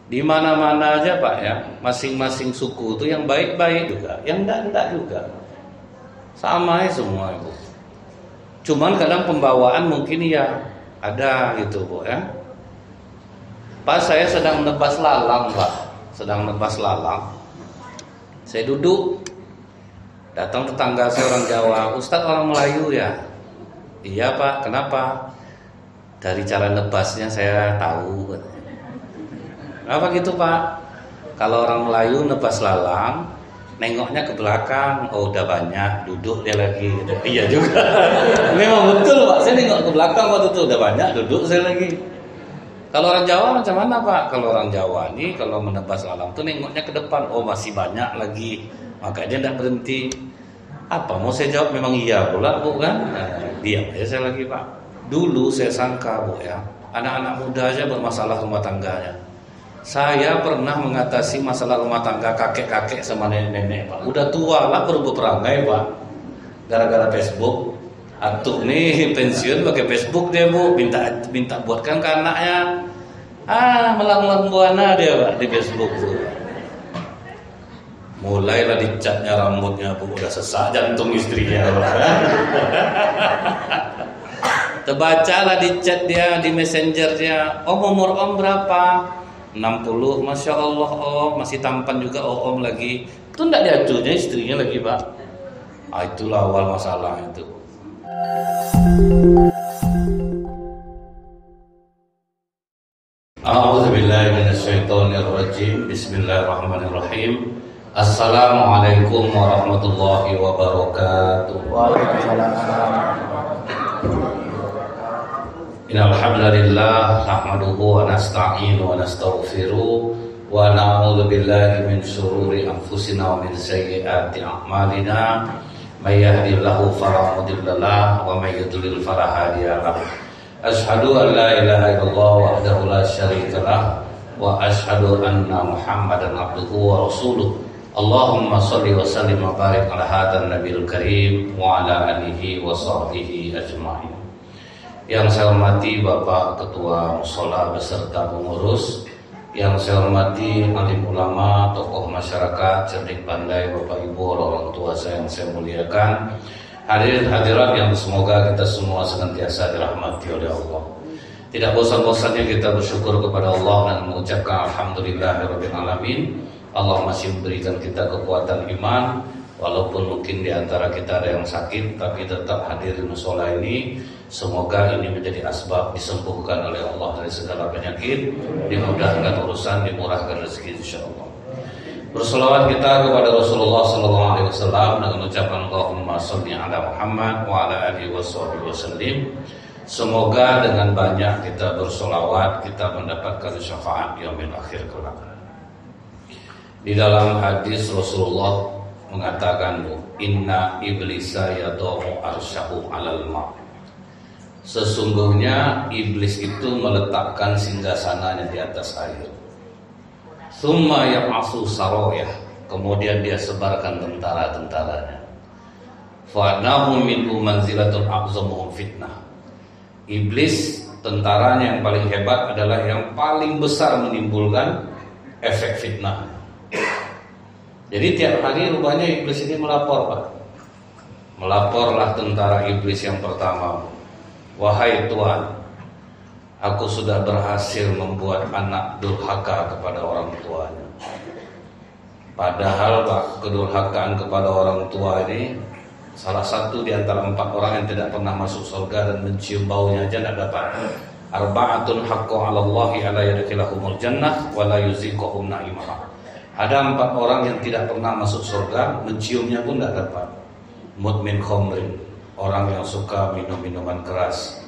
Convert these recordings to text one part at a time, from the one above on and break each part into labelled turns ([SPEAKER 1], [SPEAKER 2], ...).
[SPEAKER 1] Di mana-mana aja Pak ya, masing-masing suku itu yang baik-baik juga, yang enggak juga. Sama ya semua Bu. Cuman kadang pembawaan mungkin ya ada gitu Bu ya. Pas saya sedang nebas lalang Pak, sedang nebas lalang. Saya duduk, datang tetangga saya orang Jawa, Ustadz orang Melayu ya? Iya Pak, kenapa? Dari cara nebasnya saya tahu. Apa gitu Pak? Kalau orang Melayu nebas lalang, nengoknya ke belakang, oh udah banyak, duduk dia lagi. Iya juga. Memang betul Pak, saya nengok ke belakang waktu itu udah banyak, duduk saya lagi. Kalau orang Jawa macam mana Pak? Kalau orang Jawa nih kalau menebas lalang tuh nengoknya ke depan, oh masih banyak lagi, maka dia tidak berhenti. Apa mau saya jawab memang iya pula Bu kan? Diam aja saya lagi Pak. Dulu saya sangka Bu ya, anak-anak muda aja bermasalah rumah tangganya. Saya pernah mengatasi masalah rumah tangga kakek-kakek sama nenek-nenek Pak. Udah tua lah baru berperangai Pak. Gara-gara Facebook. Atuk nih pensiun pakai Facebook dia Bu, minta buatkan ke anaknya. Melang-melang buana dia Pak di Facebook Bu. Mulailah dicatnya rambutnya Bu, udah sesak jantung istrinya. Terbacalah di chat dia, di messenger dia. Umur om berapa? 60, Masya Allah om, masih tampan juga om lagi. Itu enggak diacunya istrinya lagi Pak. Itulah awal masalah itu. A'udzubillahi minasyaitonirrajim. Bismillahirrahmanirrahim. Assalamualaikum warahmatullahi wabarakatuh.
[SPEAKER 2] Waalaikumsalam.
[SPEAKER 1] Innal hamdalillah nahmaduhu wa nasta'inu wa nastaghfiruh wa na'udzu billahi min shururi anfusina wa min sayyiati a'malina. May yahdihillahu fala mudilla lahu wa may yudlil fala hadiya lahu. Asyhadu an la ilaha illallah wahdahu la syarika lahu wa asyhadu anna Muhammadan abduhu wa rasuluh. Allahumma shalli wa sallim wa barik ala hadzal nabiyil karim wa ala alihi wa sahbihi ajmain. Yang saya hormati Bapak Ketua Mushola beserta pengurus, yang saya hormati alim ulama, tokoh masyarakat, cerdik pandai, Bapak Ibu, orang tua saya yang saya muliakan, hadirin hadirat yang semoga kita semua senantiasa dirahmati oleh Allah. Tidak bosan-bosannya kita bersyukur kepada Allah dan mengucapkan alhamdulillahirabbil alamin. Allah masih memberikan kita kekuatan iman, walaupun mungkin di antara kita ada yang sakit, tapi tetap hadir di mushola ini. Semoga ini menjadi asbab disembuhkan oleh Allah dari segala penyakit, dimudahkan urusan, dimurahkan rezeki insyaallah. Berselawat kita kepada Rasulullah sallallahu alaihi wasallam dengan ucapan Allahumma shalli ala Muhammad wa ala alihi wasallim. Semoga dengan banyak kita berselawat kita mendapatkan syafaat yaumil akhir kelak. Di dalam hadis Rasulullah mengatakan, inna iblisa yadau arsyahu 'alal ma'. Sesungguhnya iblis itu meletakkan singgasananya di atas air. Tsumma yab'atsu saroyah, kemudian dia sebarkan tentara-tentaranya. Fa'nahum minhu manzilatun a'zamuhum fitnah. Iblis tentaranya yang paling hebat adalah yang paling besar menimbulkan efek fitnah. Jadi tiap hari rupanya iblis ini melapor Pak. Melaporlah tentara iblis yang pertama, wahai Tuhan, aku sudah berhasil membuat anak durhaka kepada orang tuanya. Padahal Pak, kedurhakaan kepada orang tua ini salah satu di antara 4 orang yang tidak pernah masuk surga dan mencium baunya aja tidak dapat. Arba'atun haqqu 'ala Allahi alla yadkhilahumul jannah wa la yuziquhum na'imaha. Ada 4 orang yang tidak pernah masuk surga, menciumnya pun tidak dapat. Mudmin khamrin, orang yang suka minum minuman keras.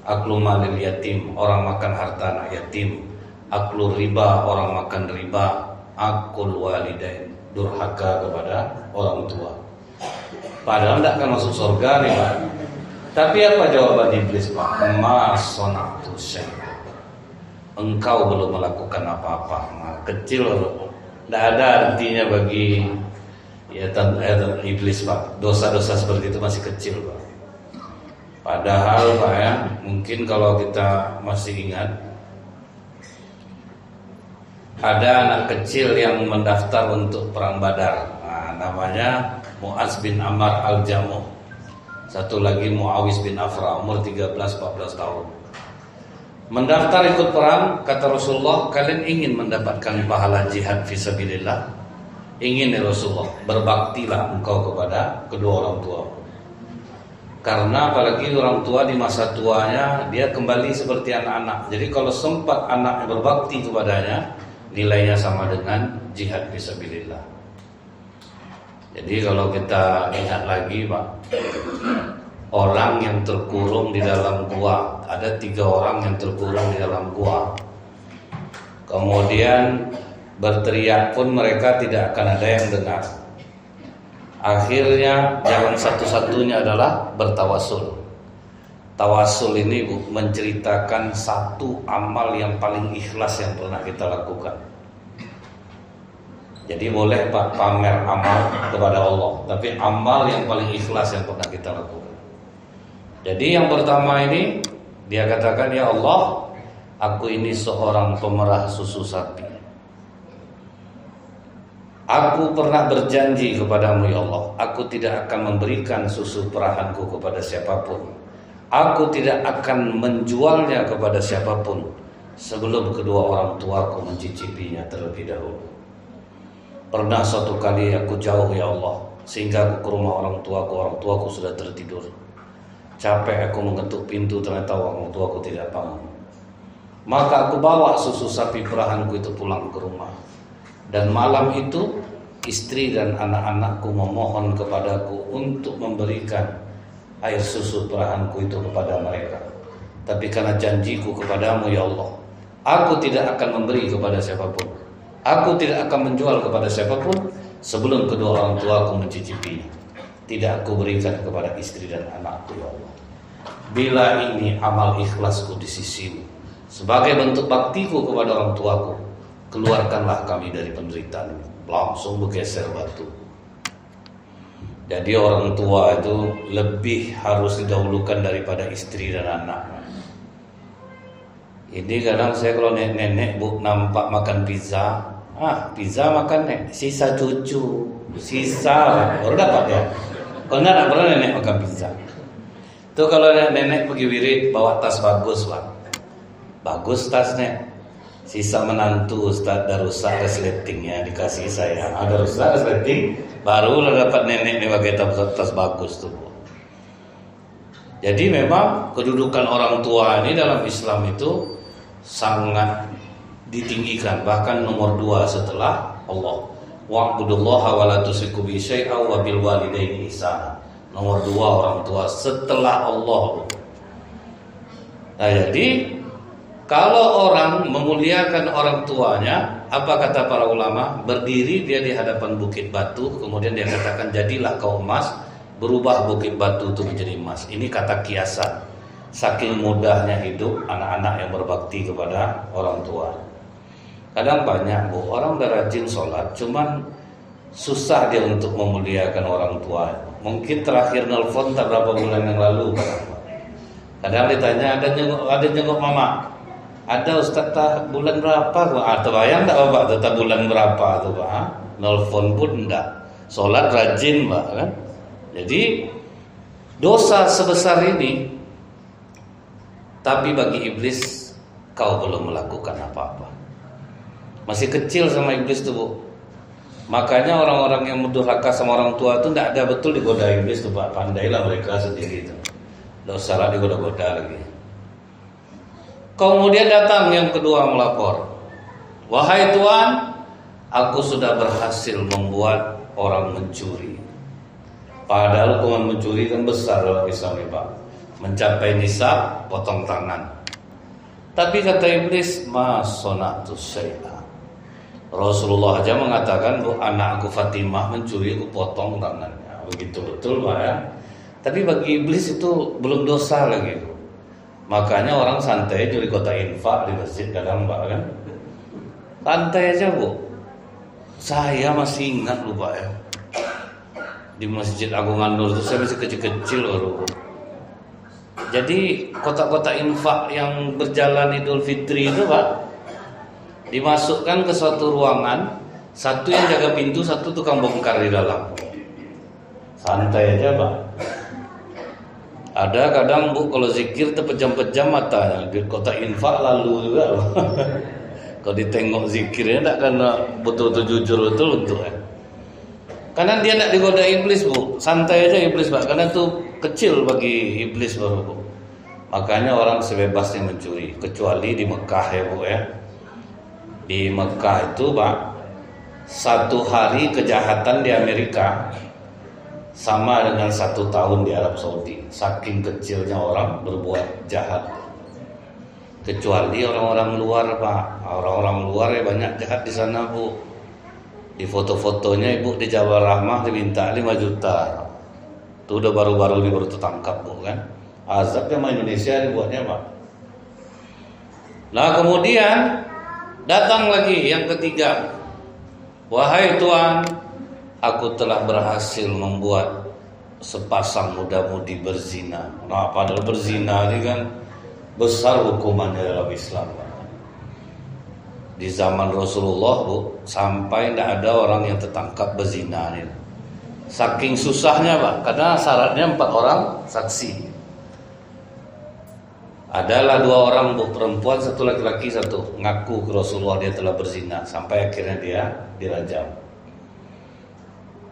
[SPEAKER 1] Aklu malil yatim, orang makan harta anak yatim. Aklu riba, orang makan riba. Akul walidain, durhaka kepada orang tua. Padahal tidak akan masuk surga nih Pak. Tapi apa jawaban iblis Pak? Ma sonatu syai'an. Engkau belum melakukan apa-apa. Kecil, tidak ada artinya bagi iblis Pak. Dosa-dosa seperti itu masih kecil Pak. Padahal Pak ya, mungkin kalau kita masih ingat, ada anak kecil yang mendaftar untuk perang Badar. Nah, namanya Mu'az bin Ammar al-Jamuh. Satu lagi Muawis bin Afra, umur 13-14 tahun. Mendaftar ikut perang, kata Rasulullah, kalian ingin mendapatkan pahala jihad fisabilillah? Ingin ya Rasulullah, berbaktilah engkau kepada kedua orang tua. Karena apalagi orang tua di masa tuanya, dia kembali seperti anak-anak. Jadi kalau sempat anaknya berbakti kepadanya, nilainya sama dengan jihad fisabilillah. Jadi kalau kita ingat lagi Pak, orang yang terkurung di dalam gua, ada 3 orang yang terkurung di dalam gua. Kemudian berteriak pun mereka tidak akan ada yang dengar. Akhirnya jalan satu-satunya adalah bertawasul. Tawasul ini Bu, menceritakan satu amal yang paling ikhlas yang pernah kita lakukan. Jadi boleh Pak pamer amal kepada Allah, tapi amal yang paling ikhlas yang pernah kita lakukan. Jadi yang pertama ini dia katakan, ya Allah, aku ini seorang pemerah susu sapi. Aku pernah berjanji kepadamu ya Allah, aku tidak akan memberikan susu perahanku kepada siapapun. Aku tidak akan menjualnya kepada siapapun sebelum kedua orang tuaku mencicipinya terlebih dahulu. Pernah suatu kali aku jauh ya Allah, sehingga aku ke rumah orang tuaku sudah tertidur. Capek aku mengetuk pintu, ternyata orang tuaku tidak bangun. Maka aku bawa susu sapi perahanku itu pulang ke rumah. Dan malam itu istri dan anak-anakku memohon kepadaku untuk memberikan air susu perahanku itu kepada mereka. Tapi karena janjiku kepadamu ya Allah, aku tidak akan memberi kepada siapapun. Aku tidak akan menjual kepada siapapun sebelum kedua orang tuaku mencicipinya. Tidak aku berikan kepada istri dan anakku ya Allah. Bila ini amal ikhlasku di sisimu, sebagai bentuk baktiku kepada orang tuaku, keluarkanlah kami dari penderitaan. Langsung bergeser batu. Jadi orang tua itu lebih harus didahulukan daripada istri dan anak. Ini kadang saya kalau nenek Bu nampak makan pizza, pizza makan nek, sisa cucu, sisa baru dapat ya. Kalau enggak pernah nenek makan pizza. Tuh kalau nenek pergi wirid bawa tas bagus Pak, bagus tasnya. Sisa menantu Ustaz dah rusak resletingnya dikasih saya. Ada rusak resleting, barulah dapat nenek nih pakai tas bagus tuh. Jadi memang kedudukan orang tua ini dalam Islam itu sangat ditinggikan, bahkan nomor 2 setelah Allah. Wa'budullaha wa la tusyriku bihi syai'an wa bil walidaini ihsana. Nomor 2 orang tua setelah Allah. Nah, jadi kalau orang memuliakan orang tuanya, apa kata para ulama? Berdiri dia di hadapan bukit batu, kemudian dia katakan, jadilah kau emas, berubah bukit batu itu menjadi emas. Ini kata kiasan. Saking mudahnya hidup anak-anak yang berbakti kepada orang tua. Kadang banyak Bu, orang udah rajin sholat, cuman susah dia untuk memuliakan orang tua. Mungkin terakhir nelfon beberapa bulan yang lalu. Kadang ditanya, ada jenguk mama. Ada Ustaz bulan berapa? Atau bayang tak Bapak tetap bulan berapa tuh Pak? Nelfon pun enggak. Sholat rajin Pak kan? Jadi dosa sebesar ini, tapi bagi iblis kau belum melakukan apa-apa. Masih kecil sama iblis tuh Bu. Makanya orang-orang yang mendurhaka sama orang tua itu enggak ada betul digoda iblis tuh Pak. Pandailah mereka sendiri itu. Enggak usahlah digoda-goda lagi. Kemudian datang yang kedua melapor, wahai Tuhan, aku sudah berhasil membuat orang mencuri. Padahal hukuman mencuri kan besar dalam Islam Pak. Mencapai nisab, potong tangan. Tapi kata iblis, ma sonatu syai'a. Rasulullah aja mengatakan, bu anakku Fatimah mencuri, aku potong tangannya. Begitu betul Pak ya. Tapi bagi iblis itu belum dosa lagi. Makanya orang santai nyuri kota infak di masjid kadang Pak kan. Santai aja Bu. Saya masih ingat lu Pak ya. Di Masjid Agung An-Nur itu saya masih kecil-kecil loh. Jadi kota-kota infak yang berjalan Idul Fitri itu Pak, Dimasukkan ke suatu ruangan, satu yang jaga pintu, satu tukang bongkar di dalam. Santai aja Pak. Ada kadang Bu kalau zikir terpejam-pejam matanya, di kota infak lalu juga. Kalau ditengok zikirnya tak kena betul-betul jujur betul untuk Karena dia tak digoda iblis Bu, santai aja iblis Pak, karena itu kecil bagi iblis baru Bu. Makanya orang sebebasnya mencuri, kecuali di Mekah ya Bu ya. Di Mekah itu Pak, satu hari kejahatan di Amerika sama dengan 1 tahun di Arab Saudi. Saking kecilnya orang berbuat jahat. Kecuali orang-orang luar Pak. Orang-orang luar ya banyak jahat di sana Bu. Di foto-fotonya Ibu di Jabal Rahmah diminta 5 juta. Itu udah baru-baru baru tertangkap Bu kan. Azabnya sama Indonesia dibuatnya Pak. Nah kemudian datang lagi yang ketiga. Wahai Tuhan, aku telah berhasil membuat sepasang muda-mudi berzina. Nah, padahal berzina ini kan besar hukumannya dalam Islam. Di zaman Rasulullah Bu, sampai tidak ada orang yang tertangkap berzina ini. Saking susahnya Pak, karena syaratnya 4 orang saksi. Adalah 2 orang Bu, perempuan, 1 laki-laki, 1 ngaku ke Rasulullah dia telah berzina. Sampai akhirnya dia dirajam.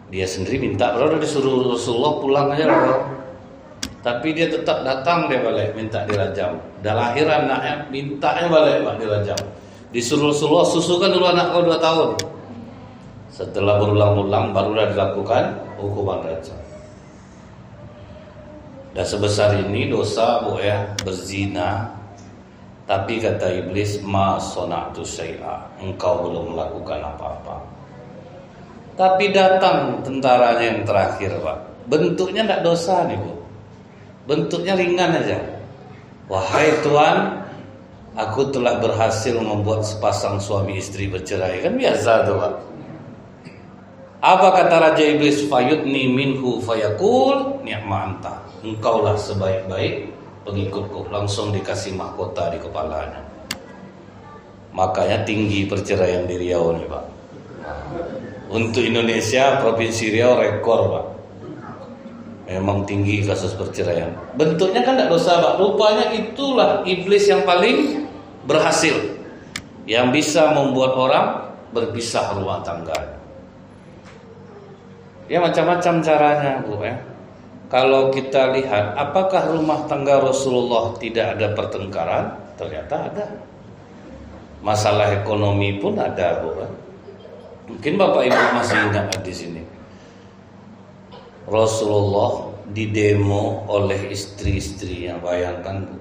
[SPEAKER 1] Dia sendiri minta, udah disuruh Rasulullah pulang aja bro. Tapi dia tetap datang dia balik minta dirajam. Udah lahir anaknya, mintanya balik Pak dirajam. Disuruh Rasulullah, susukan dulu anak kau 2 tahun. Setelah berulang-ulang barulah dilakukan hukuman rajam. Dan sebesar ini dosa Bu ya, berzina. Tapi kata iblis, ma sona'tu syai'a, engkau belum melakukan apa-apa. Tapi datang tentaranya yang terakhir Pak. Bentuknya tidak dosa nih Bu. Bentuknya ringan aja. Wahai Tuhan, aku telah berhasil membuat sepasang suami istri bercerai. Kan biasa tuh Pak. Apa kata Raja Iblis? Fayudni minhu fayakul ni'ma anta. Engkaulah sebaik-baik pengikutku. Langsung dikasih mahkota di kepalanya. Makanya tinggi perceraian di Riau nih Pak. Untuk Indonesia, Provinsi Riau rekor Pak. Memang tinggi kasus perceraian. Bentuknya kan tidak dosa Pak. Rupanya itulah iblis yang paling berhasil, yang bisa membuat orang berpisah rumah tangga. Ya macam-macam caranya Bu ya. Kalau kita lihat, apakah rumah tangga Rasulullah tidak ada pertengkaran? Ternyata ada. Masalah ekonomi pun ada Bu ya. Mungkin Bapak Ibu masih ingat di sini. Rasulullah didemo oleh istri-istrinya, bayangkan Bu.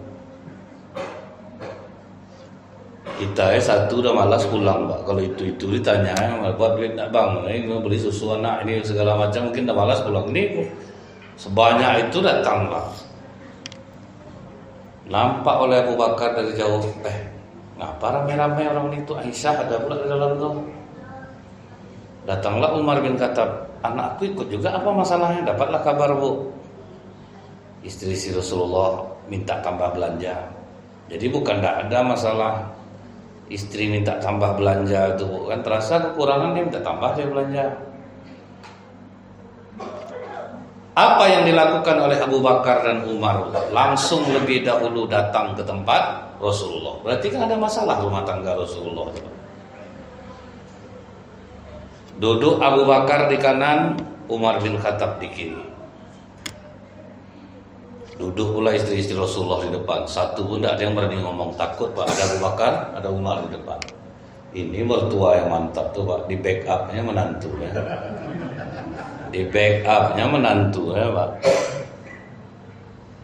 [SPEAKER 1] Kita satu udah malas pulang Pak. Kalau itu ditanya, buat duit nak bang, ini beli susu anak, ini segala macam, mungkin udah malas pulang. Ini sebanyak itu datang Pak. Nampak oleh Abu Bakar dari jauh, ngapa ramai-ramai orang itu? Aisyah ada pula di dalam tuh. Datanglah Umar bin Khattab, anakku ikut juga, apa masalahnya? Dapatlah kabar Bu, istri si Rasulullah minta tambah belanja. Jadi bukan tidak ada masalah istri minta tambah belanja itu Bu, kan terasa kekurangan dia minta tambah dia belanja. Apa yang dilakukan oleh Abu Bakar dan Umar? Langsung lebih dahulu datang ke tempat Rasulullah. Berarti kan ada masalah rumah tangga Rasulullah. Duduk Abu Bakar di kanan, Umar bin Khattab di kiri. Duduk pula istri-istri Rasulullah di depan. Satu pun tidak ada yang berani ngomong, takut Pak. Ada Abu Bakar, ada Umar di depan. Ini mertua yang mantap tuh Pak. Di backupnya menantu ya. Di backupnya menantu ya Pak.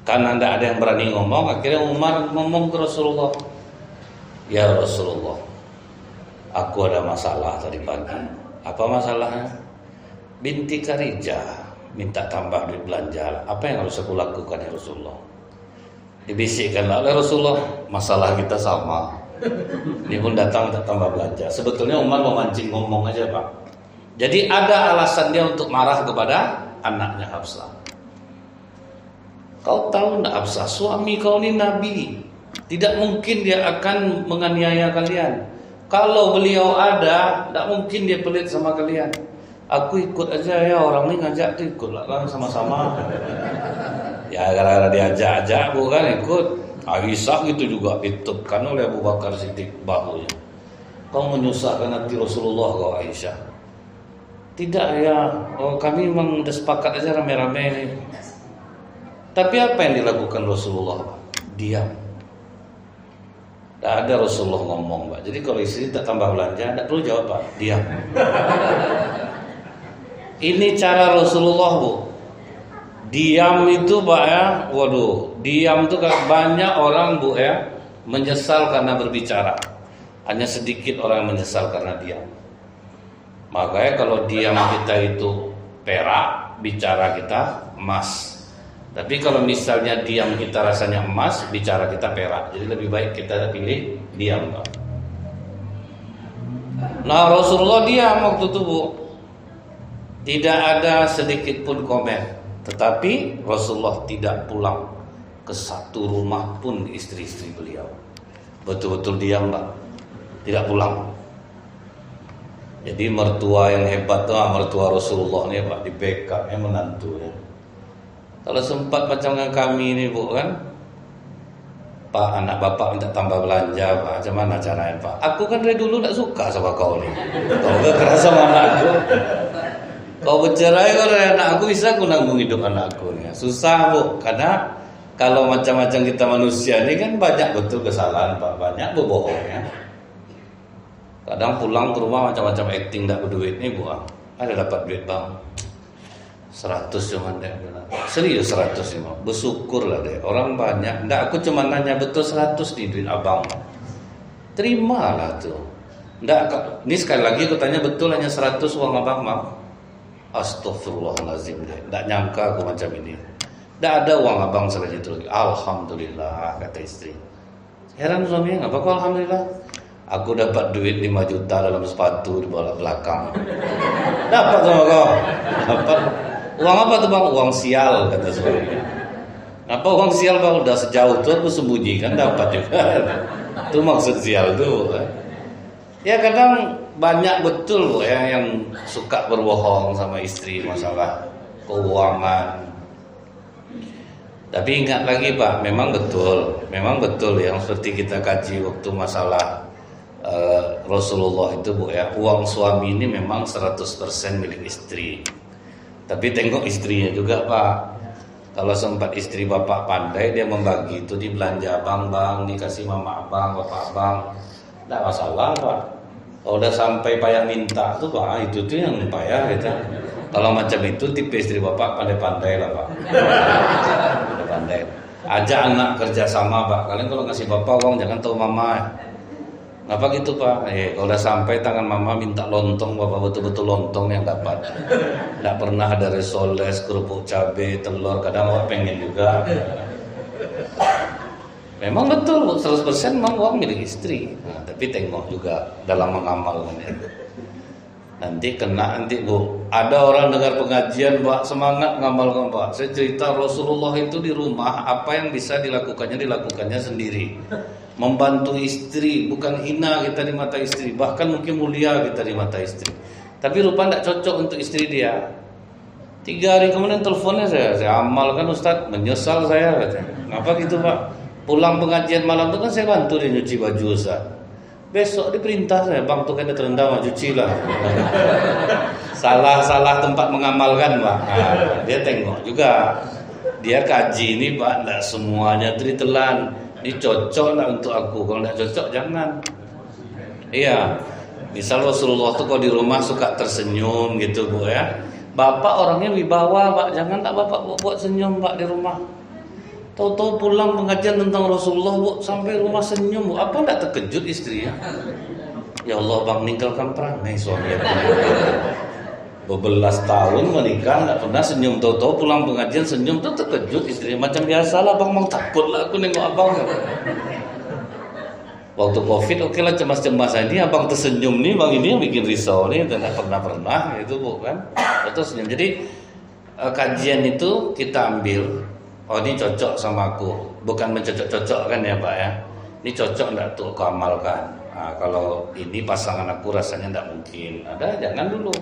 [SPEAKER 1] Karena tidak ada yang berani ngomong, akhirnya Umar ngomong ke Rasulullah, ya Rasulullah, aku ada masalah tadi pagi. Apa masalahnya? Binti Kharijah minta tambah duit belanja. Apa yang harus aku lakukan ya Rasulullah? Dibisikkanlah oleh Rasulullah, masalah kita sama. Dia pun datang minta tambah belanja. Sebetulnya Umar memancing ngomong aja Pak. Jadi ada alasan dia untuk marah kepada anaknya Hafsah. Kau tahu enggak Hafsah, suami kau ini nabi. Tidak mungkin dia akan menganiaya kalian. Kalau beliau ada, tidak mungkin dia pelit sama kalian. Aku ikut aja ya, orang ini ngajak tuh ikut lah kan sama-sama. Ya gara-gara diajak-ajak bukan ikut. Aisyah gitu juga ditutupkan oleh Abu Bakar Siddiq bahunya. Kau menyusahkan hati Rasulullah kau Aisyah. Tidak ya, kami memang udah sepakat aja rame-rame ini. Tapi apa yang dilakukan Rasulullah? Diam. Tidak ada Rasulullah ngomong, Pak. Jadi kalau istri tak tambah belanja, tidak perlu jawab, Pak. Diam. Ini cara Rasulullah, Bu. Diam itu, Pak ya. Waduh, diam itu banyak orang, Bu ya, menyesal karena berbicara. Hanya sedikit orang yang menyesal karena diam. Makanya kalau diam kita itu perak, bicara kita emas. Tapi kalau misalnya diam kita rasanya emas, bicara kita perak. Jadi lebih baik kita pilih diam, Pak. Nah Rasulullah diam waktu itu, Bu. Tidak ada sedikit pun komen. Tetapi Rasulullah tidak pulang ke satu rumah pun istri-istri beliau. Betul-betul diam, Pak. Tidak pulang. Jadi mertua yang hebat tuh, mertua Rasulullah ini, Pak, di backup menantu ya. Kalau sempat macam dengan kami ini, Bu kan, Pak, anak bapak minta tambah belanja, Pak, macam mana caranya, Pak? Aku kan dari dulu tak suka sama kau nih. Kau gak keras sama anakku. Kau bercerai kalau dari anak aku, bisa aku nanggung hidup anakku nih. Susah, Bu, karena kalau macam-macam kita manusia ini kan banyak betul kesalahan, Pak, banyak berbohong ya. Kadang pulang ke rumah macam-macam acting tak berduit nih, Bu. Ada dapat duit, Bang. 100 cuma deh. Serius 100 nih, Bang. Bersyukur lah deh. Orang banyak. Nggak, aku cuma nanya betul 100 nih duit abang. Terimalah tuh. Nggak, ini sekali lagi aku tanya betul hanya 100 uang abang, Bang. Astagfirullahaladzim deh. Nggak nyangka aku macam ini. Nggak ada uang abang selain itu lagi. Alhamdulillah, kata istri. Heran suaminya, nggak apa-apa alhamdulillah. Aku dapat duit 5 juta dalam sepatu di bawah belakang. Dapat sama kau? Dapat. Uang apa tuh, Bang? Uang sial, kata suaminya. Apa uang sial, Bang? Udah sejauh tuh aku sembunyikan, dapat juga. Itu maksud sial tuh. Ya kadang banyak betul, Bu, ya, yang suka berbohong sama istri masalah keuangan. Tapi ingat lagi, Pak, memang betul yang seperti kita kaji waktu masalah Rasulullah itu, Bu ya, uang suami ini memang 100% milik istri. Tapi tengok istrinya juga, Pak. Kalau sempat istri bapak pandai, dia membagi itu di belanja abang, dikasih mama abang, bapak abang, tidak masalah, Pak. Kalau udah sampai payah minta tuh, Pak, itu tuh yang payah kita. Kalau macam itu tipe istri bapak pandai-pandai lah, Pak. Pandai-pandai. Ajak anak kerja sama, Pak. Kalian kalau ngasih bapak uang jangan tahu mama. Ngapa gitu, Pak? Kalau udah sampai tangan mama minta lontong, bapak betul-betul lontong yang dapat. Tidak pernah ada risoles, kerupuk cabai, telur. Kadang bapak pengen juga. Memang betul, 100% memang uang milik istri. Nah, tapi tengok juga dalam mengamalkan ya. Nanti kena, Bu. Ada orang dengar pengajian, Pak, semangat ngamalkan, Pak. Saya cerita Rasulullah itu di rumah, apa yang bisa dilakukannya sendiri. Membantu istri, bukan hina kita di mata istri, bahkan mungkin mulia kita di mata istri. Tapi rupa tidak cocok untuk istri dia. 3 hari kemudian teleponnya saya amalkan, Ustaz, menyesal saya katanya. Kenapa gitu, Pak? Pulang pengajian malam itu kan saya bantu dia nyuci baju, Ustaz. Besok diperintah saya, Bang, tuh kan terendam, cuci lah. Salah tempat mengamalkan, Pak. Nah, dia tengok juga. Dia kaji ini, Pak, tidak semuanya ditelan. Ini cocok nggak untuk aku? Kalau nggak cocok jangan. Iya. Misal Rasulullah tuh kalau di rumah suka tersenyum gitu, Bu ya. Bapak orangnya wibawa, Pak. Jangan tak bapak buat senyum, Pak, di rumah. Tahu-tahu pulang pengajian tentang Rasulullah, Bu, sampai rumah senyum, Bu. Apa nggak terkejut istrinya? Ya Allah, Bang, ninggalkan perangai suami aku. Bebelas tahun menikah nggak pernah senyum, tahu-tahu pulang pengajian senyum, tuh terkejut istrinya. Macam biasalah, Bang, mau takut lah aku nengok abang. Waktu Covid oke lah, cemas-cemas ini abang tersenyum nih, Bang, ini yang bikin risau nih, tidak pernah itu, Bu kan. Terus senyum. Jadi kajian itu kita ambil, oh ini cocok sama aku, bukan mencocok-cocokkan ya, Pak ya. Ini cocok enggak tuh aku amalkan. Nah, kalau ini pasangan aku rasanya tidak mungkin. Ada, jangan dulu.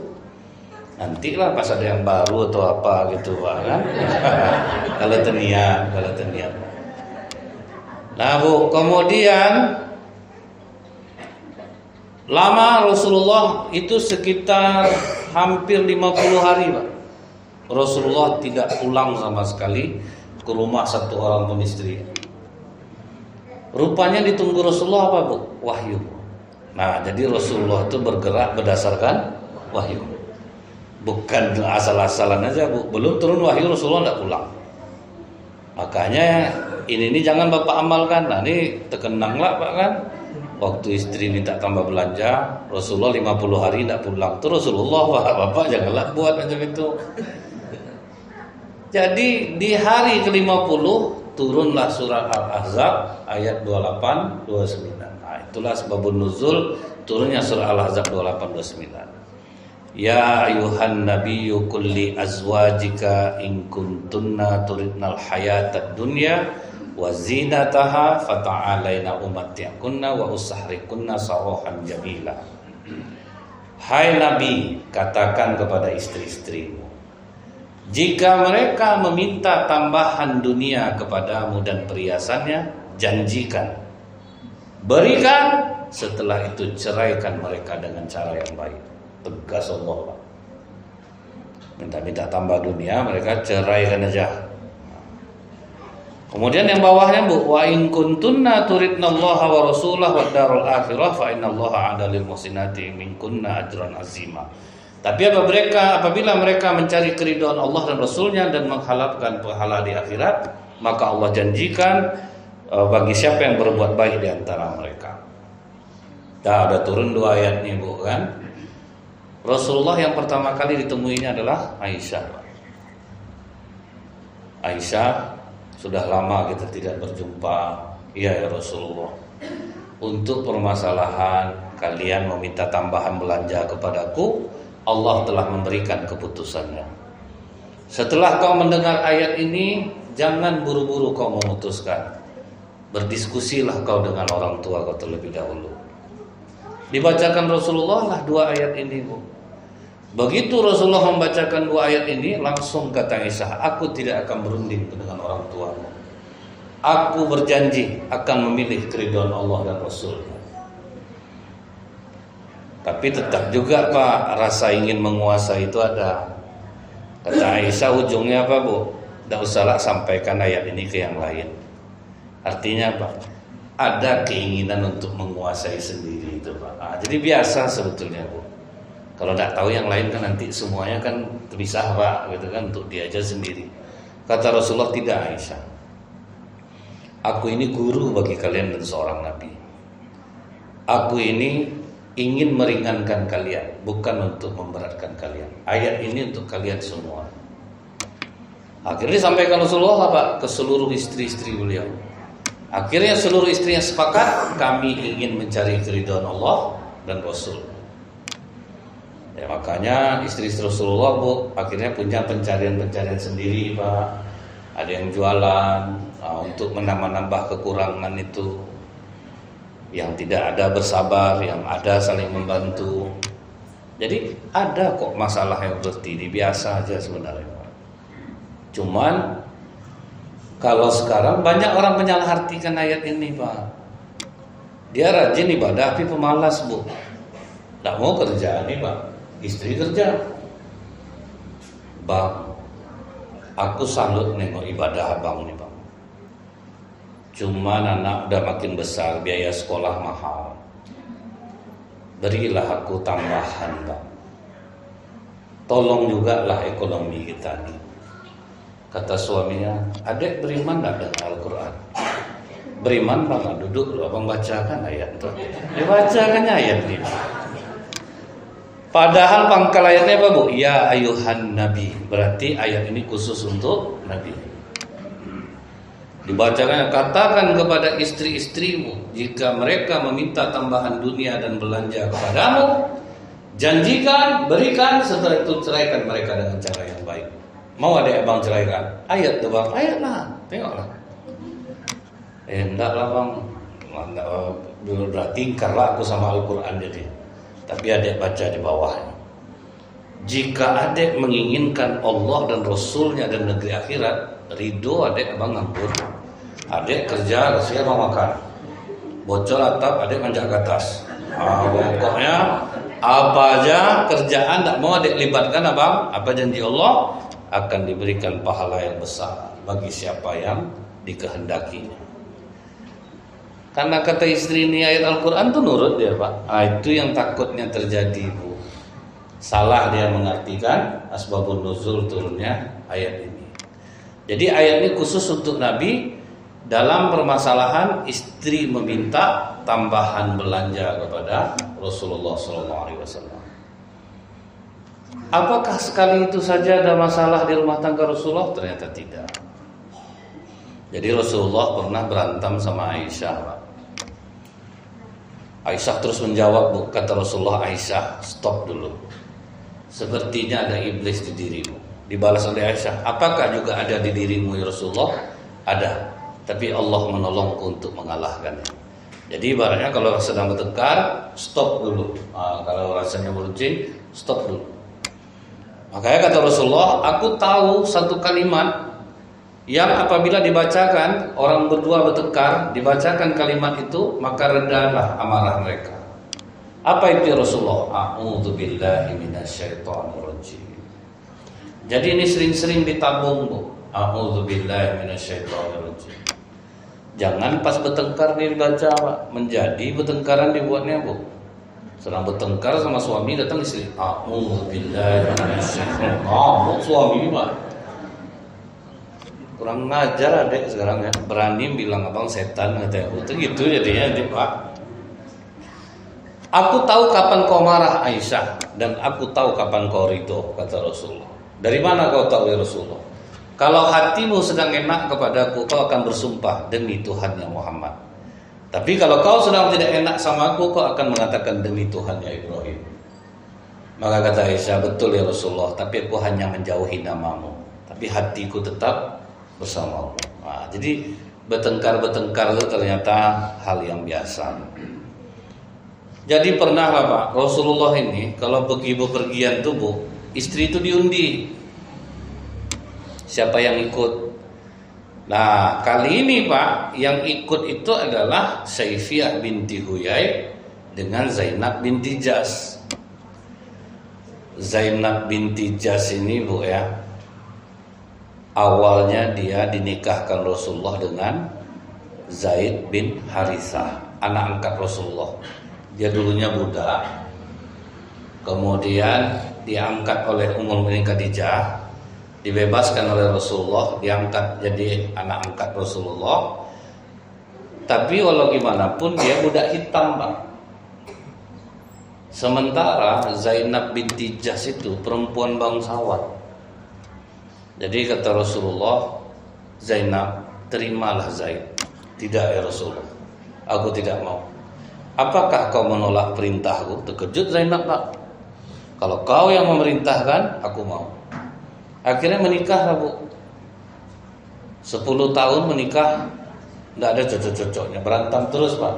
[SPEAKER 1] Nantilah pas ada yang baru atau apa gitu Pak kan. Kalau tenian. Nah Bu, kemudian lama Rasulullah itu sekitar hampir 50 hari Pak. Rasulullah tidak pulang sama sekali ke rumah satu orang pun istri. Rupanya ditunggu Rasulullah apa Bu? Wahyu. Nah jadi Rasulullah itu bergerak berdasarkan wahyu. Bukan asal-asalan aja Bu. Belum turun wahyu Rasulullah tidak pulang. Makanya ini jangan Bapak amalkan. Nah ini terkenanglah Pak kan. Waktu istri minta tambah belanja, Rasulullah 50 hari tidak pulang. Terus Rasulullah, Bapak janganlah buat macam itu. Jadi di hari ke-50 turunlah surah Al-Ahzab ayat 28 29. Nah, itulah sebabun nuzul turunnya surah Al-Ahzab 28 29. Ya ayuhan nabiyyu kulli azwajika in kuntunna turidnal hayatad dunya wa zinataha fata'alaina umatti'kunna wa usahrikunna sarahan jamila. Hai Nabi, katakan kepada istri-istrimu, jika mereka meminta tambahan dunia kepadamu dan perhiasannya, janjikan, berikan, setelah itu ceraikan mereka dengan cara yang baik. Tegas Allah. Minta tambah dunia, mereka ceraikan aja. Kemudian yang bawahnya Bu, wa in kuntunna turidnallaha wa rasulahu wad darul akhirah fa innallaha 'ada lil muhsinati minkunna ajran azima. Tapi apabila mereka mencari keridhaan Allah dan Rasulnya dan mengharapkan pahala di akhirat, maka Allah janjikan bagi siapa yang berbuat baik di antara mereka. Dah ada turun 2 ayat nih Bu kan. Rasulullah yang pertama kali ditemuinya adalah Aisyah. Aisyah, sudah lama kita tidak berjumpa. Iya ya Rasulullah. Untuk permasalahan kalian meminta tambahan belanja kepadaku, Allah telah memberikan keputusannya. Setelah kau mendengar ayat ini, jangan buru-buru kau memutuskan. Berdiskusilah kau dengan orang tua kau terlebih dahulu. Dibacakan Rasulullah lah 2 ayat ini Bu. Begitu Rasulullah membacakan 2 ayat ini, langsung kata Aisyah, aku tidak akan berunding dengan orang tuamu. Aku berjanji akan memilih keridhaan Allah dan Rasulnya. Tapi tetap juga Pak, rasa ingin menguasai itu ada. Kata Aisyah, ujungnya apa Bu? Tidak usahlah sampaikan ayat ini ke yang lain. Artinya apa? Ada keinginan untuk menguasai sendiri itu Pak. Nah, jadi biasa sebetulnya Bu. Kalau tidak tahu yang lain kan nanti semuanya kan terpisah Pak, gitu kan, untuk dia aja sendiri. Kata Rasulullah, tidak Aisyah. Aku ini guru bagi kalian dan seorang nabi. Aku ini ingin meringankan kalian, bukan untuk memberatkan kalian. Ayat ini untuk kalian semua. Akhirnya sampaikan Rasulullah Pak ke seluruh istri-istri beliau. Akhirnya seluruh istrinya sepakat, kami ingin mencari keridhaan Allah dan Rasul. Ya, makanya istri-istri Rasulullah Bu akhirnya punya pencarian-pencarian sendiri Pak. Ada yang jualan untuk menambah kekurangan itu. Yang tidak ada bersabar, yang ada saling membantu. Jadi ada kok masalah yang seperti ini, biasa aja sebenarnya. Cuman kalau sekarang banyak orang menyalahartikan ayat ini Pak. Dia rajin ibadah tapi pemalas Bu. Tidak mau kerja nih Pak. Istri kerja. Bang, aku salut nengok ibadah abang nih Bang. Cuman anak udah makin besar, biaya sekolah mahal. Berilah aku tambahan Bang. Tolong juga lah ekonomi kita nih. Kata suaminya, adek beriman gak dengan Al-Quran? Beriman Bang, duduk dulu abang bacakan ayat itu. Dibacakan ayat ini. Padahal pangkal ayatnya apa Bu? Ya ayuhan nabi. Berarti ayat ini khusus untuk nabi. Dibacakan, katakan kepada istri-istrimu, jika mereka meminta tambahan dunia dan belanja kepadamu, janjikan, berikan, setelah itu ceraikan mereka dengan cara yang baik. Mau ada abang ceraikan? Ayat tuh Bang, ayat lah, tengoklah. Enggak lah Bang, enggak, Berarti ingkarlah aku sama Al-Quran jadi. Tapi adik baca di bawahnya. Jika adik menginginkan Allah dan Rasulnya dan negeri akhirat, ridho adik abang ngampun. Adik kerja, saya abang makan. Bocor atap, adik manjat ke atas. Pokoknya apa aja kerjaan tak mau adik libatkan abang, apa janji Allah akan diberikan pahala yang besar bagi siapa yang dikehendakinya. Karena kata istri ini ayat Al-Quran tuh nurut dia Pak. Itu yang takutnya terjadi Bu. Salah dia mengartikan asbabun nuzul turunnya ayat ini. Jadi ayat ini khusus untuk Nabi dalam permasalahan istri meminta tambahan belanja kepada Rasulullah SAW. Apakah sekali itu saja ada masalah di rumah tangga Rasulullah? Ternyata tidak. Jadi Rasulullah pernah berantem sama Aisyah Pak. Aisyah terus menjawab Bu. Kata Rasulullah, Aisyah stop dulu. Sepertinya ada iblis di dirimu. Dibalas oleh Aisyah, apakah juga ada di dirimu ya Rasulullah? Ada, tapi Allah menolongku untuk mengalahkannya. Jadi ibaratnya kalau sedang bertengkar, stop dulu. Kalau rasanya meruncing, stop dulu. Makanya kata Rasulullah, aku tahu satu kalimat yang apabila dibacakan, orang berdua bertengkar, dibacakan kalimat itu, maka redalah amarah mereka. Apa itu ya Rasulullah? A'udzubillahi minasyaitonirrajim. Jadi ini sering-sering ditabung Bu. A'udzubillahi minasyaitonirrajim. Jangan pas bertengkar dibaca Pak. Menjadi bertengkaran dibuatnya Bu. Sedang bertengkar sama suami, datang istri, a'udzubillahi minasyaitonirrajim. Suami Pak. Kurang ngajar adek sekarang ya. Berani bilang abang setan katanya. Itu gitu jadinya adek Pak. Aku tahu kapan kau marah Aisyah, dan aku tahu kapan kau ridho, kata Rasulullah. Dari mana kau tahu ya Rasulullah? Kalau hatimu sedang enak kepadaku, kau akan bersumpah demi Tuhannya Muhammad. Tapi kalau kau sedang tidak enak sama aku, kau akan mengatakan demi Tuhannya Ibrahim. Maka kata Aisyah, betul ya Rasulullah, tapi aku hanya menjauhi namamu, tapi hatiku tetap bersamamu. Jadi bertengkar itu ternyata hal yang biasa. Jadi pernah lah Pak, Rasulullah ini kalau pergi bepergian tuh Bu, istri itu diundi. Siapa yang ikut? Nah kali ini Pak, yang ikut itu adalah Saifiyah binti Huyai dengan Zainab binti Jas. Zainab binti Jas ini Bu ya, awalnya dia dinikahkan Rasulullah dengan Zaid bin Harithah, anak angkat Rasulullah. Dia dulunya budak, kemudian diangkat oleh Ummul Mukminin Khadijah, dibebaskan oleh Rasulullah, diangkat jadi anak angkat Rasulullah. Tapi walau gimana pun dia budak hitam Pak. Sementara Zainab binti Jahsh itu perempuan bangsawan. Jadi kata Rasulullah, Zainab, terimalah Zaid. Tidak ya Rasulullah, aku tidak mau. Apakah kau menolak perintahku? Terkejut Zainab Pak. Kalau kau yang memerintahkan, aku mau. Akhirnya menikah Bu. 10 tahun menikah, tidak ada cocok-cocoknya, berantem terus Pak.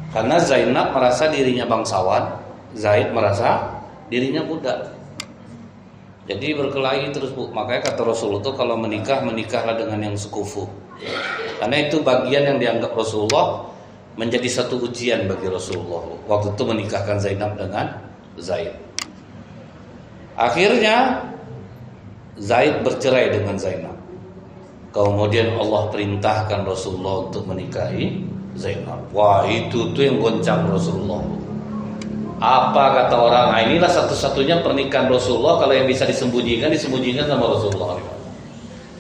[SPEAKER 1] Karena Zainab merasa dirinya bangsawan, Zaid merasa dirinya budak. Jadi berkelahi terus Bu. Makanya kata Rasulullah itu kalau menikah, menikahlah dengan yang sekufu. Karena itu bagian yang dianggap Rasulullah menjadi satu ujian bagi Rasulullah waktu itu menikahkan Zainab dengan Zaid. Akhirnya Zaid bercerai dengan Zainab. Kemudian Allah perintahkan Rasulullah untuk menikahi Zainab. Wah, itu tuh yang goncang Rasulullah. Apa kata orang? Nah, inilah satu-satunya pernikahan Rasulullah kalau yang bisa disembunyikan sama Rasulullah.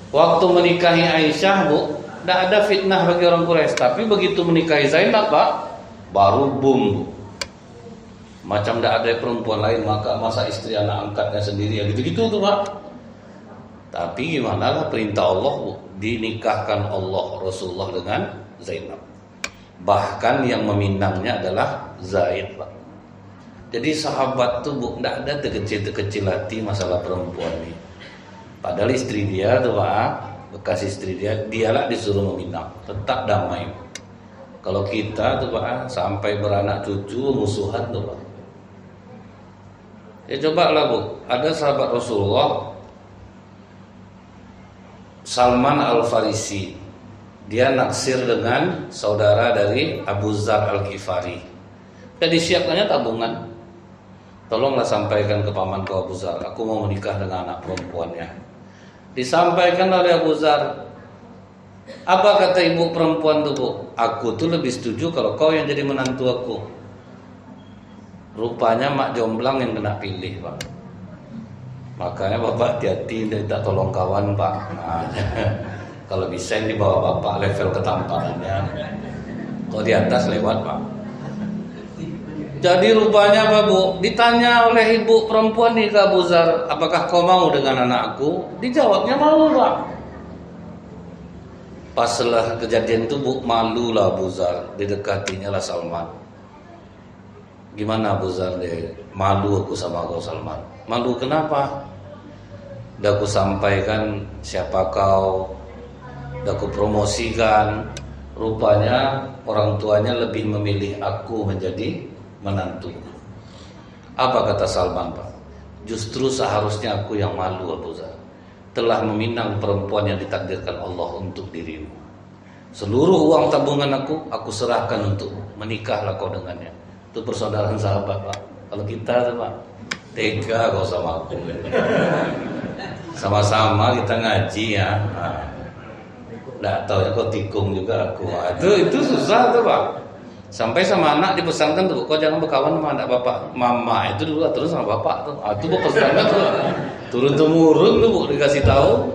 [SPEAKER 1] Waktu menikahi Aisyah Bu, tidak ada fitnah bagi orang Quraisy. Tapi begitu menikahi Zainab Pak, baru boom. Macam tidak ada perempuan lain, masa istri anak angkatnya sendiri ya gitu-gitu tuh Pak. Tapi gimana lah perintah Allah Bu, dinikahkan Allah Rasulullah dengan Zainab. Bahkan yang meminangnya adalah Zaid Pak. Jadi sahabat tuh Bu, tidak ada terkecil hati masalah perempuan ini. Padahal istri dia tuh Pak, bekas istri dia, dialah disuruh meminang, tetap damai. Kalau kita tuh Pak sampai beranak cucu musuhan tuh Pak. Ya coba lah Bu, ada sahabat Rasulullah Salman Al-Farisi, dia naksir dengan saudara dari Abu Dzar Al-Ghifari. Jadi siapkannya tabungan. Tolonglah sampaikan ke pamanku Abu Dzar, aku mau menikah dengan anak perempuannya. Disampaikan oleh Abu Dzar. Apa kata ibu perempuan itu Bu? Aku tuh lebih setuju kalau kau yang jadi menantu aku. Rupanya mak jomblang yang kena pilih Pak. Makanya bapak hati-hati, tidak tolong kawan Pak. Nah, kalau bisa yang dibawa bapak level ketampanannya. Kalau di atas lewat Pak. Jadi rupanya Pak Bu, ditanya oleh ibu perempuan nih ke Abu Dzar, apakah kau mau dengan anakku? Dijawabnya mau Pak. Pas setelah kejadian itu Bu, malu lah Abu Dzar, didekatinya lah Salman. Gimana Abu Dzar deh? Malu aku sama kau Salman. Malu kenapa? Udah aku sampaikan siapa kau, udah aku promosikan. Rupanya orang tuanya lebih memilih aku menjadi menantu. Apa kata Salman Pak? Justru seharusnya aku yang malu Abu Dzar. Telah meminang perempuan yang ditakdirkan Allah untuk dirimu. Seluruh uang tabungan aku serahkan untuk menikahlah kau dengannya. Itu persaudaraan sahabat Pak. Kalau kita tuh Pak, tega kau sama aku. Sama-sama kita ngaji ya. Nggak tahu ya kau tikung juga aku. Itu susah tuh Pak. Sampai sama anak dipesankan tuh, kau jangan berkawan sama anak bapak, mama itu dulu terus sama bapak tuh. Itu pesankan tuh. Turun temurun tuh Bu dikasih tahu.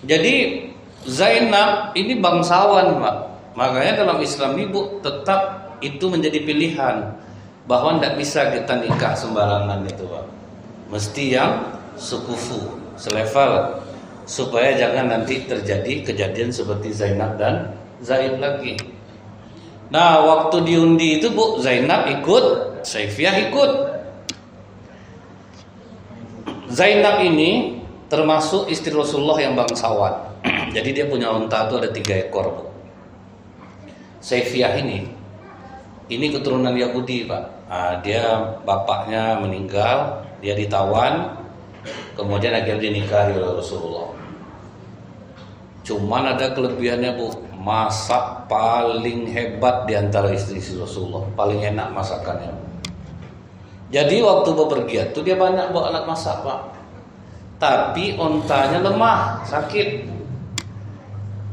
[SPEAKER 1] Jadi Zainab ini bangsawan Pak. Makanya dalam Islam ini Bu tetap itu menjadi pilihan bahwa tidak bisa kita nikah sembarangan itu Pak. Mesti yang sekufu, selevel, supaya jangan nanti terjadi kejadian seperti Zainab dan Zaid lagi. Nah waktu diundi itu Bu, Zainab ikut, Saifiyah ikut. Zainab ini termasuk istri Rasulullah yang bangsawan. Jadi dia punya unta itu ada 3 ekor Bu. Saifiyah ini keturunan Yahudi Pak. Nah, dia bapaknya meninggal, dia ditawan, kemudian akhirnya dinikahi oleh Rasulullah. Cuman ada kelebihannya Bu, masak paling hebat di antara istri-istri Rasulullah, paling enak masakannya. Jadi waktu bepergian tuh dia banyak bawa alat masak Pak. Tapi ontanya lemah, sakit.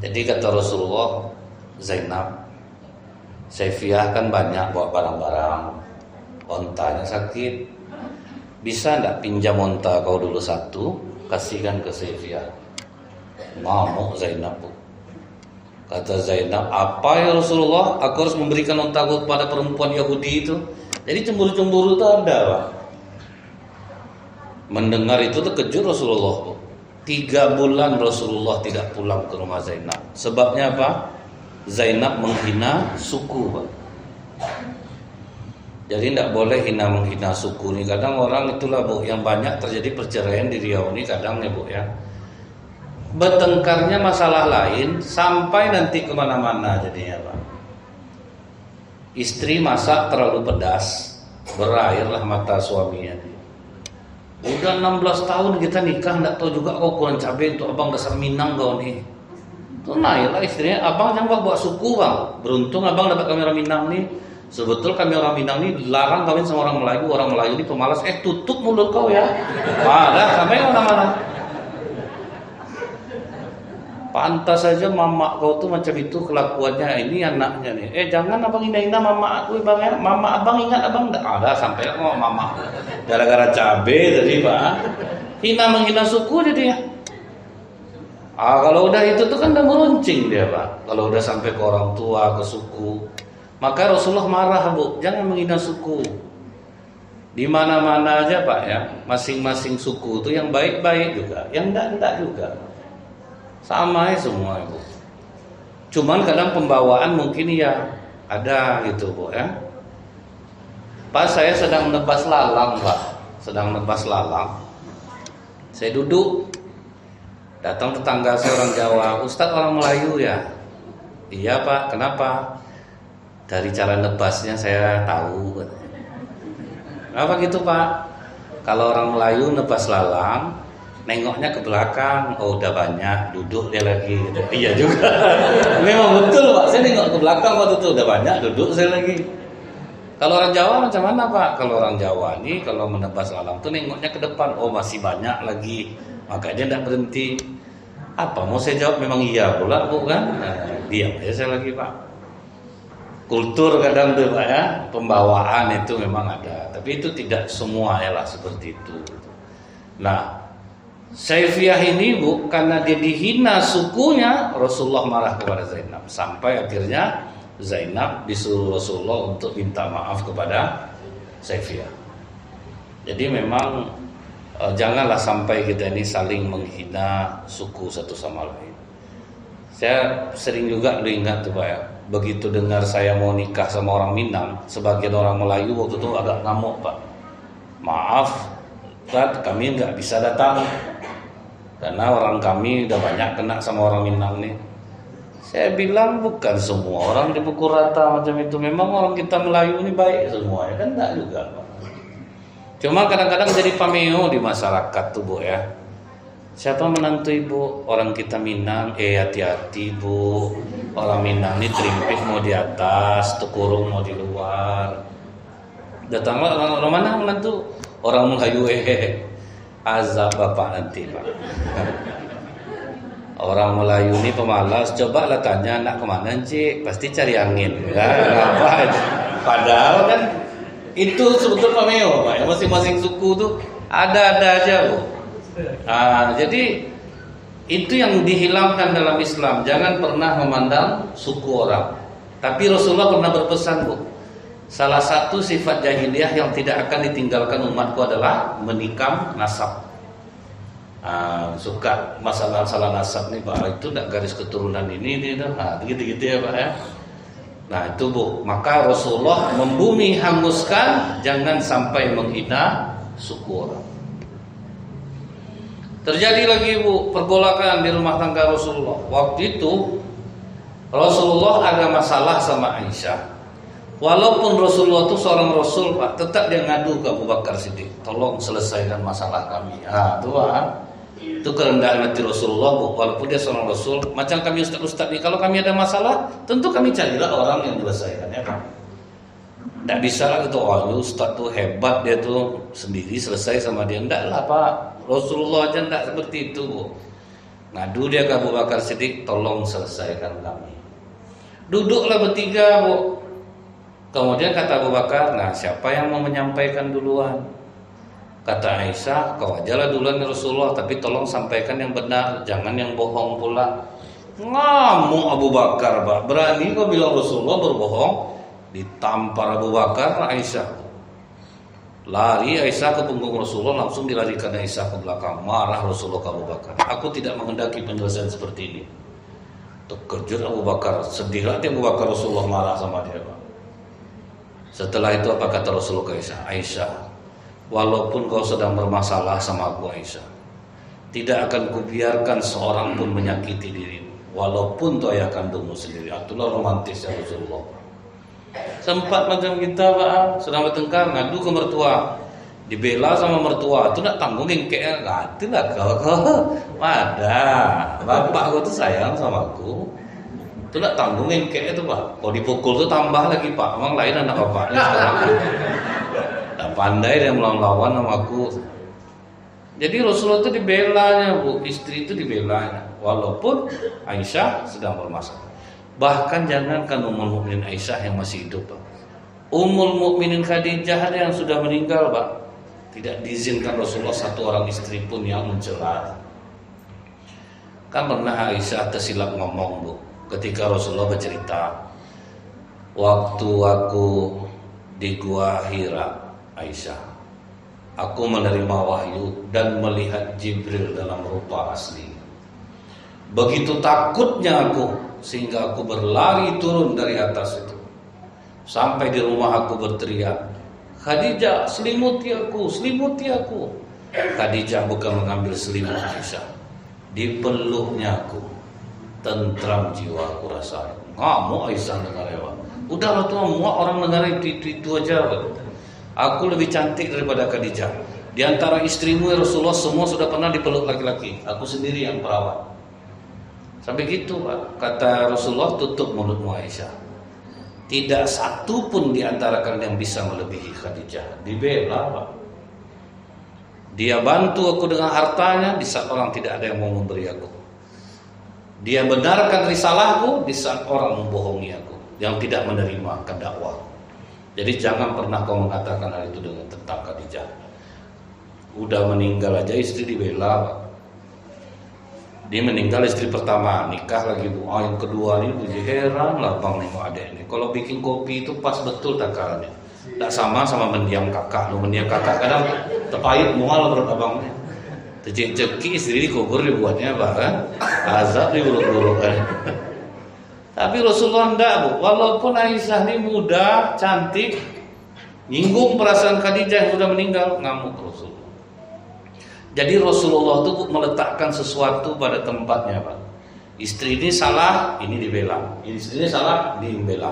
[SPEAKER 1] Jadi kata Rasulullah, Zainab, Saifiyah kan banyak bawa barang-barang, ontanya sakit. Bisa enggak pinjam onta kau dulu 1, kasihkan ke Saifiyah. Ngamuk Zainab Bu. Kata Zainab, apa ya Rasulullah, aku harus memberikan ontaku kepada perempuan Yahudi itu. Jadi cemburu-cemburu itu ada Pak. Mendengar itu terkejut Rasulullah Bu. 3 bulan Rasulullah tidak pulang ke rumah Zainab. Sebabnya apa? Zainab menghina suku Pak. Jadi tidak boleh menghina suku nih. Kadang orang itulah Bu, yang banyak terjadi perceraian di Riau ini kadang ya Bu ya. Bertengkarnya masalah lain sampai nanti kemana-mana jadinya Pak. Istri masak terlalu pedas, berairlah mata suaminya. Udah 16 tahun kita nikah, enggak tahu juga kau kurang cabai untuk abang dasar Minang kau nih. Tuh naiklah istrinya, abang jangan bawa suku Bang. Beruntung abang dapat kamera Minang nih. Sebetul kami orang Minang nih larang kawin sama orang Melayu ini pemalas. Tutup mulut kau ya. Malah sampai mana-mana. Pantas saja mama kau tuh macam itu kelakuannya. Ini anaknya nih. Jangan abang hina-hina mama aku bang ya. Mama abang ingat abang enggak ada sampai kok mama. Gara-gara cabe tadi Pak. Menghina suku jadi ya. Kalau udah itu tuh kan udah meruncing dia Pak. Kalau udah sampai ke orang tua, ke suku. Maka Rasulullah marah Bu, jangan menghina suku. Di mana-mana aja Pak ya. Masing-masing suku itu yang baik-baik juga, yang enggak juga. Sama ya semua Bu. Cuman kadang pembawaan mungkin ya ada gitu Bu ya. Pas saya sedang nebas lalang Pak, saya duduk, datang tetangga saya orang Jawa, Ustadz orang Melayu ya. Iya Pak, kenapa? Dari cara nebasnya saya tahu. Apa gitu Pak? Kalau orang Melayu nebas lalang, nengoknya ke belakang, oh udah banyak, duduk dia lagi. Gitu. Iya juga. Memang betul Pak, saya nengok ke belakang waktu itu udah banyak, duduk saya lagi. Kalau orang Jawa macam mana Pak? Kalau orang Jawa nih kalau menebas lalang tuh nengoknya ke depan, oh masih banyak lagi, makanya tidak berhenti. Apa mau saya jawab? Memang iya pula bukan? Nah, diam aja saya lagi Pak. Kultur kadang tuh Pak ya, pembawaan itu memang ada, tapi itu tidak semua ya lah seperti itu. Nah, Saifiyah ini Bu, karena dia dihina sukunya, Rasulullah marah kepada Zainab, sampai akhirnya Zainab disuruh Rasulullah untuk minta maaf kepada Saifiyah. Jadi memang janganlah sampai kita ini saling menghina suku satu sama lain. Saya sering juga ingat tuh Pak ya, begitu dengar saya mau nikah sama orang Minang, sebagian orang Melayu waktu itu agak ngamuk Pak. Maaf, Ustaz, kami nggak bisa datang karena orang kami udah banyak kena sama orang Minang nih. Saya bilang bukan semua orang dipukul rata macam itu. Memang orang kita Melayu ini baik semua ya kan, enggak juga Pak. Cuma kadang-kadang jadi pameo di masyarakat tuh Bu ya. Siapa menantu ibu? Orang kita Minang, hati-hati Bu. Orang Minang ini terimpik mau di atas, tukurung mau di luar. Datanglah orang mana menantu? Orang Melayu, azab bapak nanti Pak. Orang Melayu ini pemalas. Coba lah tanya nak kemana Cik? Pasti cari angin kan? Padahal kan itu sebetulnya pameo Pak. Masing-masing suku tuh ada-ada aja Bu. Jadi itu yang dihilangkan dalam Islam. Jangan pernah memandang suku orang. Tapi Rasulullah pernah berpesan Bu, salah satu sifat jahiliyah yang tidak akan ditinggalkan umatku adalah menikam nasab. Suka masalah nasab nih Pak, itu tidak garis keturunan ini gitu ya Pak ya. Nah itu Bu, maka Rasulullah membumi hanguskan, jangan sampai menghina suku orang. Terjadi lagi Bu, pergolakan di rumah tangga Rasulullah. Waktu itu Rasulullah ada masalah sama Aisyah. Walaupun Rasulullah itu seorang Rasul Pak, tetap dia ngadu ke Abu Bakar Siddiq, tolong selesaikan masalah kami. Itu kerendahan hati Rasulullah Bu. Walaupun dia seorang Rasul, macam kami ustaz-ustaz ini, kalau kami ada masalah, tentu kami carilah orang yang menyelesaikan ya kan. Tidak bisa lah gitu, ustaz tuh hebat, dia tuh sendiri selesai sama dia. Tidak lah Pak, Rasulullah aja tidak seperti itu Bu. Ngadu dia ke Abu Bakar Siddiq, tolong selesaikan kami. Duduklah bertiga Bu. Kemudian kata Abu Bakar, nah siapa yang mau menyampaikan duluan? Kata Aisyah, kau ajalah duluan ya Rasulullah, tapi tolong sampaikan yang benar, jangan yang bohong pula. Ngamuk Abu Bakar Pak, berani kau bilang Rasulullah berbohong? Ditampar Abu Bakar Aisyah. Lari Aisyah ke punggung Rasulullah, langsung dilarikan Aisyah ke belakang. Marah Rasulullah ke Abu Bakar, aku tidak mengendaki penyelesaian seperti ini. Terkejut Abu Bakar, sedihlah dia Abu Bakar, Rasulullah marah sama dia Pak. Setelah itu apa kata Rasulullah ke Aisyah? Aisyah, walaupun kau sedang bermasalah sama aku Aisyah, tidak akan kubiarkan seorang pun menyakiti dirimu, walaupun itu ayah kandungmu sendiri. Itulah romantisnya Rasulullah. Sempat macam kita Pak, sedang bertengkar, ngadu ke mertua, dibela sama mertua, itu nak tanggung gengkeknya. Itulah kau ada bapak kau tuh sayang sama aku, itu nak tanggung gengkeknya itu Pak. Kalau dipukul tuh tambah lagi Pak, emang lain anak bapaknya sekarang. Tak pandai dia melawan sama aku. Jadi Rasulullah itu dibelanya Bu, istri itu dibelanya, walaupun Aisyah sedang bermasalah. Bahkan jangankan Ummul Mukminin Aisyah yang masih hidup Pak, Ummul Mukminin Khadijah yang sudah meninggal Pak, tidak diizinkan Rasulullah satu orang istri pun yang mencela. Kan pernah Aisyah tersilap ngomong Bu, ketika Rasulullah bercerita, waktu aku di Gua Hira Aisyah, aku menerima wahyu dan melihat Jibril dalam rupa asli. Begitu takutnya aku, sehingga aku berlari turun dari atas itu. Sampai di rumah aku berteriak, Khadijah, selimuti aku, selimuti aku. Khadijah bukan mengambil selimut Aisyah, dipeluknya aku. Tentram jiwa aku rasain. Ngamuk Aisyah dengarnya Pak. Udahlah tuh muak orang dengar itu aja Pak. Aku lebih cantik daripada Khadijah. Di antara istrimu ya Rasulullah semua sudah pernah dipeluk laki-laki. Aku sendiri yang perawat. Sampai gitu Pak. Kata Rasulullah, tutup mulutmu Aisyah. Tidak satu pun di antara kalian yang bisa melebihi Khadijah. Dibela Pak. Dia bantu aku dengan hartanya di saat orang tidak ada yang mau memberi aku. Dia benarkan risalahku di saat orang membohongi aku, yang tidak menerima dakwah. Jadi jangan pernah kau mengatakan hal itu dengan tentang Khadijah. Udah meninggal aja istri dibela Pak. Dia meninggal istri pertama, nikah lagi Bu. Yang kedua ini heran lah bang nengok adek ini. Kalau bikin kopi itu pas betul takarannya. Tak sama mendiam kakak. Mendiam kakak kadang terpahit mual menurut abangnya. Tercek-ceki istri dikubur dibuatnya bahkan azab diburuk-buruk kan. Tapi Rasulullah enggak Bu. Walaupun Aisyah ini muda, cantik, nyinggung perasaan Khadijah yang sudah meninggal, ngamuk Rasulullah. Jadi Rasulullah itu meletakkan sesuatu pada tempatnya Pak. Istri ini salah, ini dibela. Istri ini salah, dibela.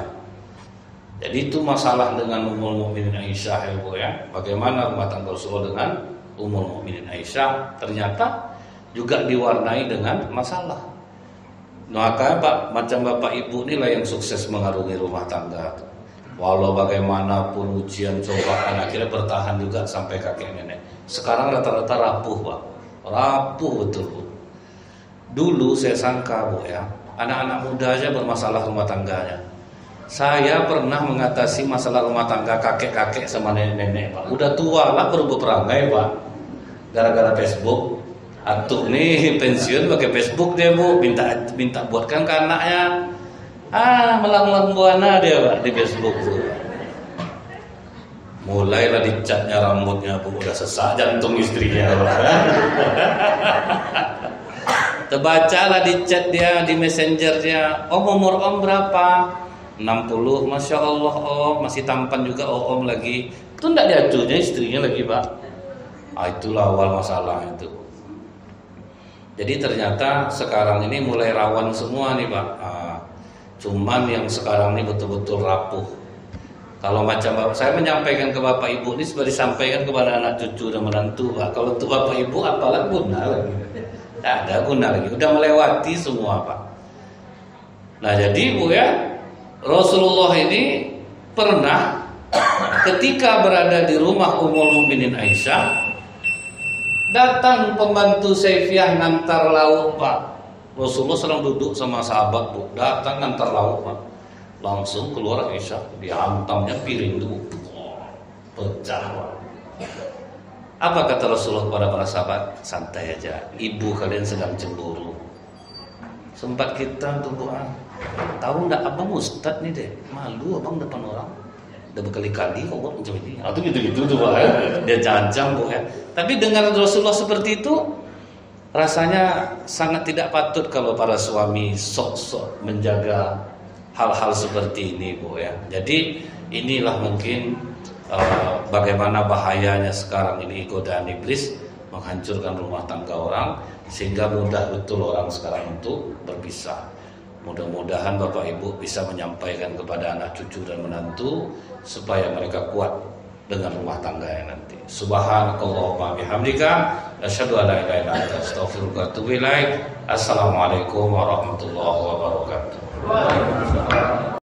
[SPEAKER 1] Jadi itu masalah dengan Ummul Mukminin Aisyah ya Bu ya. Bagaimana rumah tangga Rasulullah dengan Ummul Mukminin Aisyah ternyata juga diwarnai dengan masalah. Maka Pak, macam bapak ibu inilah yang sukses mengarungi rumah tangga. Walau bagaimanapun ujian cobaan akhirnya bertahan juga sampai kakek nenek. Sekarang rata-rata rapuh Pak. Rapuh betul Bu. Dulu saya sangka Bu ya, anak-anak muda aja bermasalah rumah tangganya. Saya pernah mengatasi masalah rumah tangga kakek-kakek sama nenek-nenek Pak. Udah tua lah baru berperangai Pak. Gara-gara Facebook. Atuk nih pensiun pakai Facebook dia Bu, minta buatkan ke anaknya. Melang-lang buana dia Pak di Facebook tuh. Mulailah dicatnya rambutnya Bu, udah sesak jantung istrinya. Terbacalah di chat dia, di messenger dia. Umur om berapa? 60. Masya Allah om, masih tampan juga om lagi. Itu enggak diaturnya istrinya lagi Pak. Itulah awal masalah itu. Jadi ternyata sekarang ini mulai rawan semua nih Pak. Cuman yang sekarang ini betul-betul rapuh. Kalau macam saya menyampaikan ke bapak ibu ini sudah disampaikan kepada anak cucu dan menantu Pak. Kalau untuk bapak ibu apalah guna lagi. Tidak ada guna lagi. Udah melewati semua Pak. Nah jadi Bu ya, Rasulullah ini pernah ketika berada di rumah Ummul Mukminin Aisyah, datang pembantu Saifiyah ngantar lauk Pak. Rasulullah sedang duduk sama sahabat Bu, datang ngantar lauk Pak. Langsung keluar Aisyah, dihantamnya piring itu, pecah Pak. Apa kata Rasulullah kepada para sahabat? Santai aja, ibu kalian sedang cemburu. Sempat kita untuk doa. Tahu enggak abang ustad nih deh, malu abang depan orang. Udah berkali-kali kok buat macam ini. Atau gitu-gitu tuh Pak ya. Dia cancang Bu ya. Tapi dengar Rasulullah seperti itu, rasanya sangat tidak patut kalau para suami sok-sok menjaga hal-hal seperti ini Bu ya. Jadi inilah mungkin bagaimana bahayanya sekarang ini godaan iblis menghancurkan rumah tangga orang, sehingga mudah betul orang sekarang untuk berpisah. Mudah-mudahan Bapak Ibu bisa menyampaikan kepada anak cucu dan menantu supaya mereka kuat dengan rumah tangganya nanti. Subhanakallahumma bihamdika asyhadu an la ilaha illa anta astaghfiruka wa atubu ilaik. Assalamualaikum warahmatullahi wabarakatuh.